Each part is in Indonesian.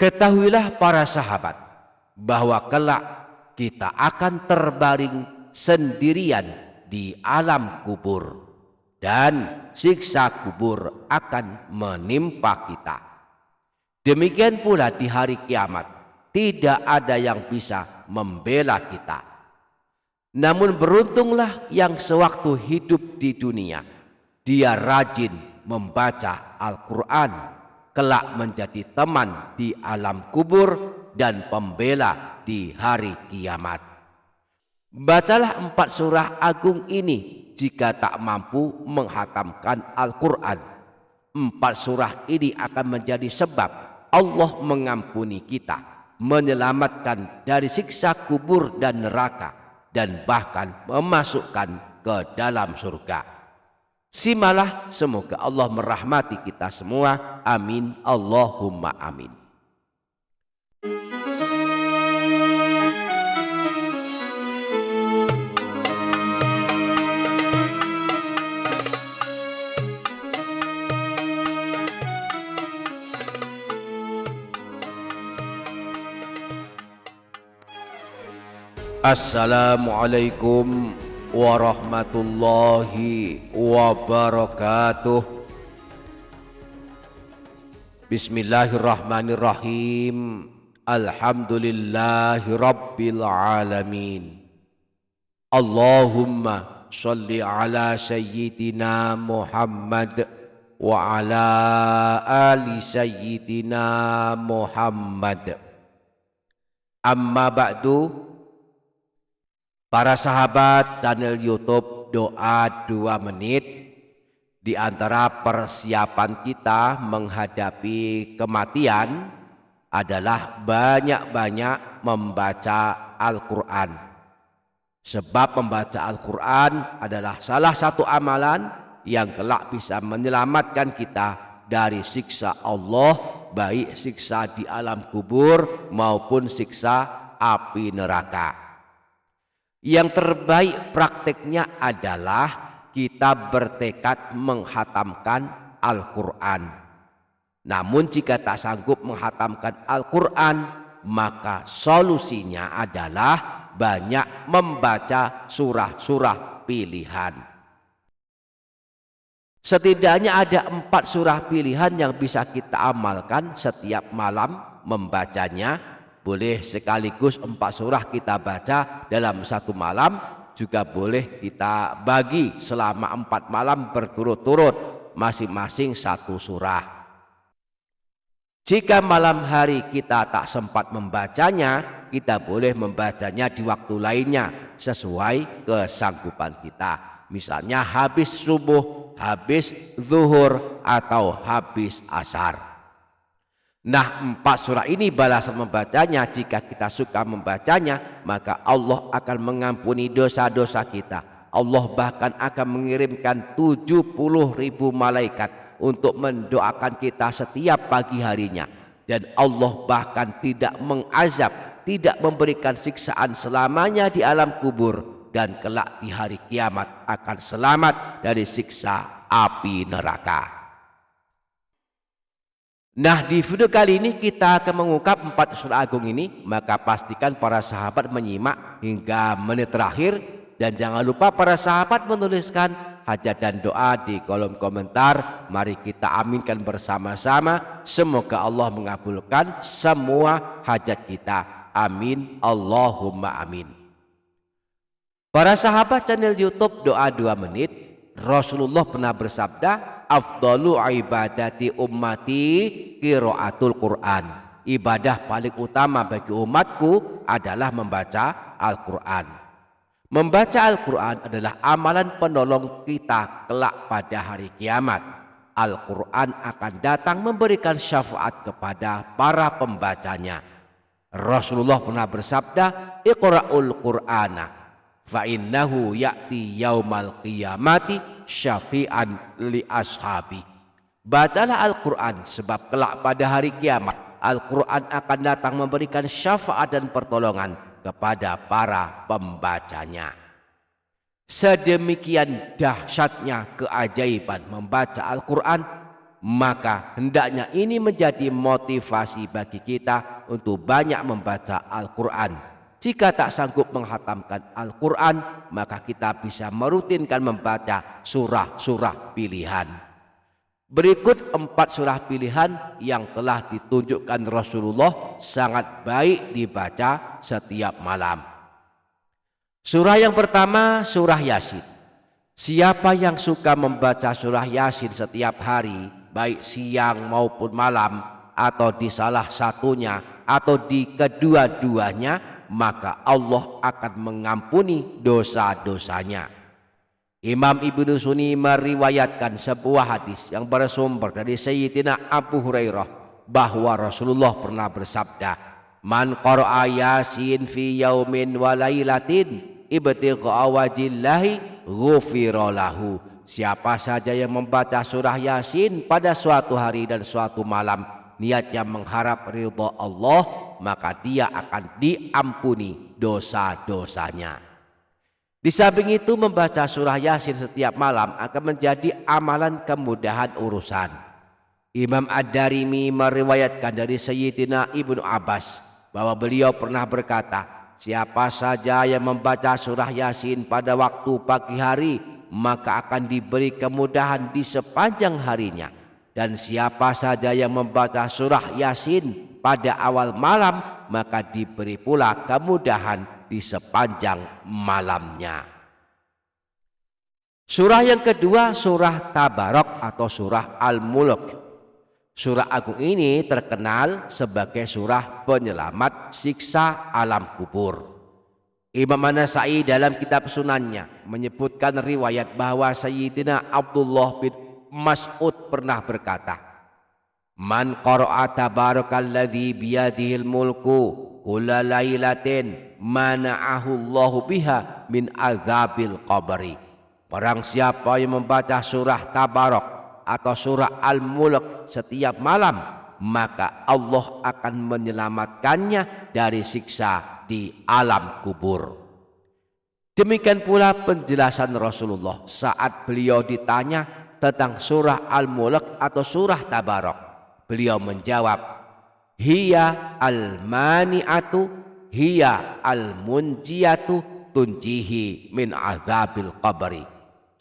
Ketahuilah para sahabat bahwa kelak kita akan terbaring sendirian di alam kubur dan siksa kubur akan menimpa kita. Demikian pula di hari kiamat tidak ada yang bisa membela kita. Namun beruntunglah yang sewaktu hidup di dunia dia rajin membaca Al-Quran, kelak menjadi teman di alam kubur dan pembela di hari kiamat. Bacalah 4 surah agung ini jika tak mampu menghatamkan Al-Quran. 4 surah ini akan menjadi sebab Allah mengampuni kita, menyelamatkan dari siksa kubur dan neraka, dan bahkan memasukkan ke dalam surga. Simalah, semoga Allah merahmati kita semua. Amin Allahumma amin. Assalamualaikum warahmatullahi wabarakatuh. Bismillahirrahmanirrahim. Alhamdulillahi rabbil alamin. Allahumma sholli ala sayyidina Muhammad wa ala ali sayyidina Muhammad. Amma ba'du. Para sahabat channel YouTube Doa 2 Menit, di antara persiapan kita menghadapi kematian adalah banyak-banyak membaca Al-Quran. Sebab membaca Al-Quran adalah salah satu amalan yang kelak bisa menyelamatkan kita dari siksa Allah, baik siksa di alam kubur maupun siksa api neraka. Yang terbaik prakteknya adalah kita bertekad menghatamkan Al-Quran. Namun jika tak sanggup menghatamkan Al-Quran, maka solusinya adalah banyak membaca surah-surah pilihan. Setidaknya ada 4 surah pilihan yang bisa kita amalkan setiap malam membacanya. Boleh sekaligus 4 surah kita baca dalam satu malam, juga boleh kita bagi selama 4 malam berturut-turut, masing-masing 1 surah. Jika malam hari kita tak sempat membacanya, kita boleh membacanya di waktu lainnya sesuai kesanggupan kita. Misalnya habis subuh, habis zuhur, atau habis asar. Nah, 4 surah ini balasan membacanya. Jika kita suka membacanya, maka Allah akan mengampuni dosa-dosa kita. Allah bahkan akan mengirimkan 70.000 malaikat untuk mendoakan kita setiap pagi harinya. Dan Allah bahkan tidak mengazab, tidak memberikan siksaan selamanya di alam kubur, dan kelak di hari kiamat akan selamat dari siksa api neraka. Nah, di video kali ini kita akan mengungkap 4 surah agung ini, maka pastikan para sahabat menyimak hingga menit terakhir, dan jangan lupa para sahabat menuliskan hajat dan doa di kolom komentar. Mari kita aminkan bersama-sama, semoga Allah mengabulkan semua hajat kita. Amin Allahumma amin. Para sahabat channel YouTube Doa 2 Menit, Rasulullah pernah bersabda, afdalu ibadati ummati qiraatul Quran. Ibadah paling utama bagi umatku adalah membaca Al-Quran. Membaca Al-Quran adalah amalan penolong kita kelak pada hari kiamat. Al-Quran akan datang memberikan syafaat kepada para pembacanya. Rasulullah pernah bersabda, iqra'ul Qur'ana fa innahu ya'ti yaumal qiyamati syafi'an li ashabi. Bacalah Al-Quran, sebab kelak pada hari kiamat Al-Quran akan datang memberikan syafaat dan pertolongan kepada para pembacanya. Sedemikian dahsyatnya keajaiban membaca Al-Quran, maka hendaknya ini menjadi motivasi bagi kita untuk banyak membaca Al-Quran. Jika tak sanggup menghatamkan Al-Quran, maka kita bisa merutinkan membaca surah-surah pilihan. Berikut 4 surah pilihan yang telah ditunjukkan Rasulullah sangat baik dibaca setiap malam. Surah yang pertama, surah Yasin. Siapa yang suka membaca surah Yasin setiap hari, baik siang maupun malam, atau di salah satunya atau di kedua-duanya, maka Allah akan mengampuni dosa-dosanya. Imam Ibnu Sunni meriwayatkan sebuah hadis yang bersumber dari Sayyidina Abu Hurairah bahwa Rasulullah pernah bersabda, "Man qara'a Yasin fi yaumin wa lailatin ibtigha'a wajillahi ghufira lahu." Siapa saja yang membaca surah Yasin pada suatu hari dan suatu malam, niatnya mengharap ridha Allah, maka dia akan diampuni dosa-dosanya. Di samping itu, membaca surah Yasin setiap malam akan menjadi amalan kemudahan urusan. Imam Ad-Darimi meriwayatkan dari Sayyidina Ibnu Abbas bahwa beliau pernah berkata, siapa saja yang membaca surah Yasin pada waktu pagi hari, maka akan diberi kemudahan di sepanjang harinya. Dan siapa saja yang membaca surah Yasin pada awal malam, maka diberi pula kemudahan di sepanjang malamnya. Surah yang kedua, surah Tabarok atau surah Al-Mulk. Surah agung ini terkenal sebagai surah penyelamat siksa alam kubur. Imam An-Nasa'i dalam kitab Sunannya menyebutkan riwayat bahwa Sayyidina Abdullah bin Mas'ud pernah berkata, "Man qara'a tabarakalladzi biyadihil mulku kulla lailatin mana'ahu Allahu biha min azabil qabri." Barang siapa yang membaca surah Tabarok atau surah Al-Mulk setiap malam, maka Allah akan menyelamatkannya dari siksa di alam kubur. Demikian pula penjelasan Rasulullah saat beliau ditanya tentang surah Al-Mulk atau surah Tabarok. Beliau menjawab, "Hiya al-mani'atu, hiya al-munjiyatu tunjihi min azabil qabri."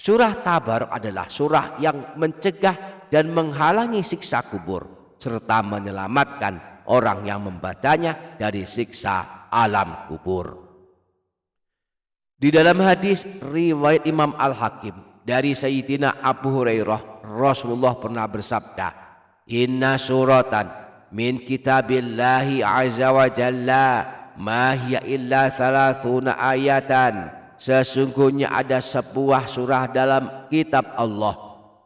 Surah Tabarok adalah surah yang mencegah dan menghalangi siksa kubur, serta menyelamatkan orang yang membacanya dari siksa alam kubur. Di dalam hadis riwayat Imam Al-Hakim dari Sayyidina Abu Hurairah, Rasulullah pernah bersabda, "Inna suratan min kitabillahi azza wa jalla ma hiya illa 30 ayatan." Sesungguhnya ada sebuah surah dalam kitab Allah,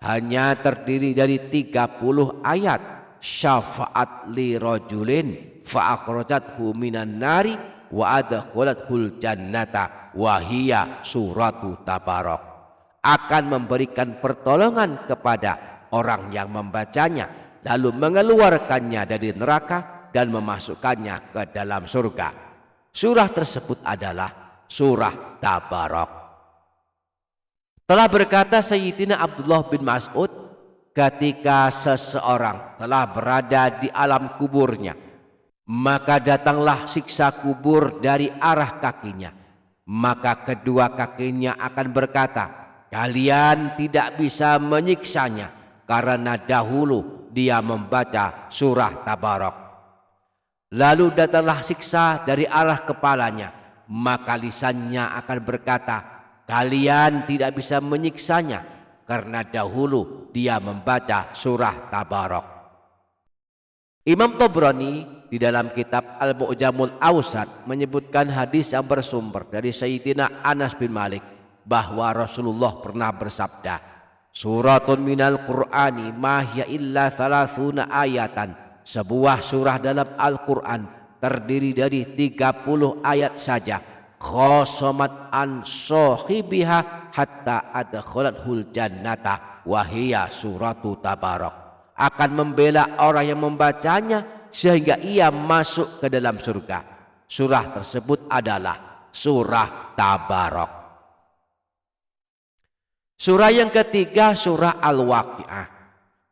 hanya terdiri dari 30 ayat. Syafaat li rajulin fa akhrajathu minan nari wa adkhalathul jannata wa hiya suratu Tabarok. Akan memberikan pertolongan kepada orang yang membacanya, lalu mengeluarkannya dari neraka dan memasukkannya ke dalam surga. Surah tersebut adalah surah Tabarok. Telah berkata Sayyidina Abdullah bin Mas'ud, ketika seseorang telah berada di alam kuburnya, maka datanglah siksa kubur dari arah kakinya. Maka kedua kakinya akan berkata, "Kalian tidak bisa menyiksanya karena dahulu dia membaca surah Tabarok." Lalu datanglah siksa dari arah kepalanya, maka lisannya akan berkata, "Kalian tidak bisa menyiksanya karena dahulu dia membaca surah Tabarok." Imam Tabrani di dalam kitab Al-Mu'jamul Awsat menyebutkan hadis yang bersumber dari Sayyidina Anas bin Malik bahwa Rasulullah pernah bersabda, "Suratun minal Qur'ani ma hiya illa 30 ayatan." Sebuah surah dalam Al-Quran terdiri dari 30 ayat saja. Khosomat an sohibiha hatta adkhalathul jannata wahiyya suratu Tabarok. Akan membela orang yang membacanya sehingga ia masuk ke dalam surga. Surah tersebut adalah surah Tabarok. Surah yang ketiga, surah Al-Waqi'ah.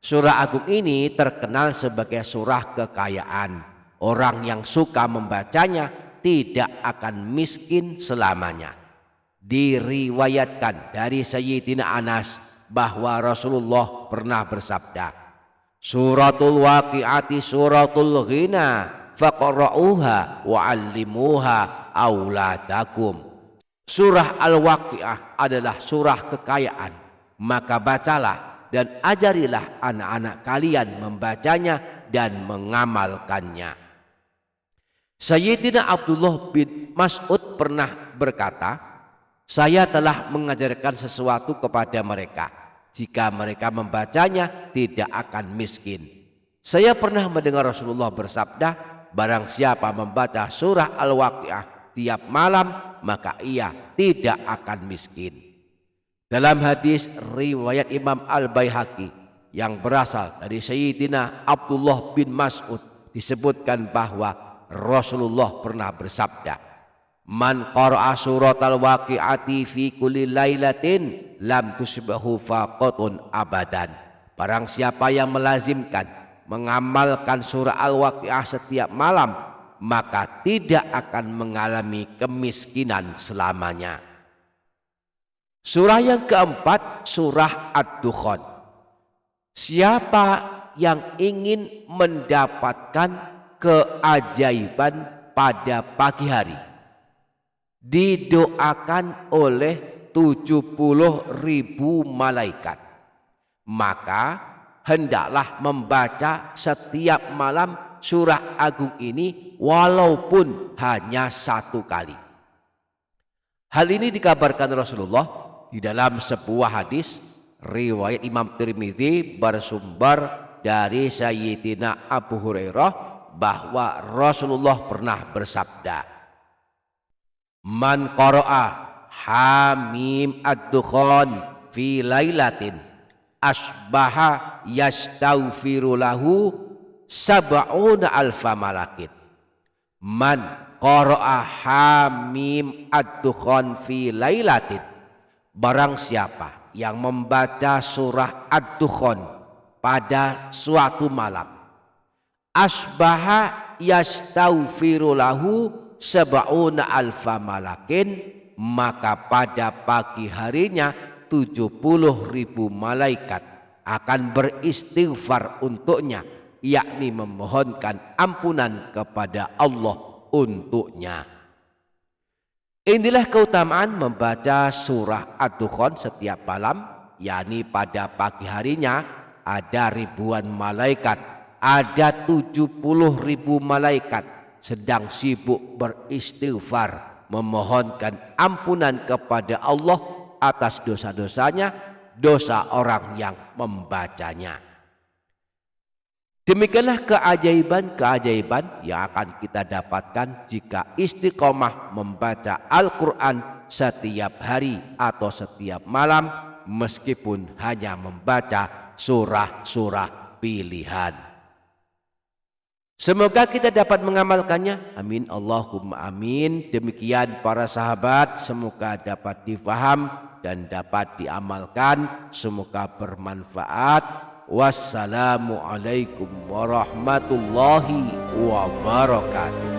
Surah Agung ini terkenal sebagai surah kekayaan. Orang yang suka membacanya tidak akan miskin selamanya. Diriwayatkan dari Sayyidina Anas bahwa Rasulullah pernah bersabda, "Suratul Waqi'ati suratul ghina, faqra'uha wa'allimuha auladakum." Surah Al-Waqi'ah adalah surah kekayaan, maka bacalah dan ajarilah anak-anak kalian membacanya dan mengamalkannya. Sayyidina Abdullah bin Mas'ud pernah berkata, "Saya telah mengajarkan sesuatu kepada mereka. Jika mereka membacanya, tidak akan miskin." Saya pernah mendengar Rasulullah bersabda, "Barang siapa membaca surah Al-Waqi'ah tiap malam, maka ia tidak akan miskin." Dalam hadis riwayat Imam Al-Baihaqi yang berasal dari Sayyidina Abdullah bin Mas'ud disebutkan bahwa Rasulullah pernah bersabda, "Man qara'a suratal waqi'ati fi kulli lailatin lam tusbahu faqatun abadan." Barang siapa yang melazimkan mengamalkan surah Al-Waqi'ah setiap malam, maka tidak akan mengalami kemiskinan selamanya. Surah yang keempat, surah Ad-Dukhan. Siapa yang ingin mendapatkan keajaiban pada pagi hari, didoakan oleh 70.000 malaikat, maka hendaklah membaca setiap malam surah agung ini walaupun hanya 1 kali. Hal ini dikabarkan Rasulullah di dalam sebuah hadis riwayat Imam Tirmidzi bersumber dari Sayyidina Abu Hurairah bahwa Rasulullah pernah bersabda, "Man qara'a Hamim Ad-Dukhan fi lailatin asbaha yastaghfiru lahu sab'una alfa malakin." Man qara'a Hamim Ad-Dukhan fi lailatin, barang siapa yang membaca surah Ad-Dukhan pada suatu malam, asbaha yastaghfiru lahu sab'una alfa malakin, maka pada pagi harinya 70.000 malaikat akan beristighfar untuknya, yakni memohonkan ampunan kepada Allah untuknya. Inilah keutamaan membaca surah Ad-Dukhan setiap malam, yakni pada pagi harinya ada ribuan malaikat, ada 70.000 malaikat sedang sibuk beristighfar, memohonkan ampunan kepada Allah atas dosa-dosanya, dosa orang yang membacanya. Demikianlah keajaiban-keajaiban yang akan kita dapatkan jika istiqomah membaca Al-Quran setiap hari atau setiap malam, meskipun hanya membaca surah-surah pilihan. Semoga kita dapat mengamalkannya. Amin Allahumma amin. Demikian para sahabat, semoga dapat difaham dan dapat diamalkan. Semoga bermanfaat. Wassalamualaikum warahmatullahi wabarakatuh.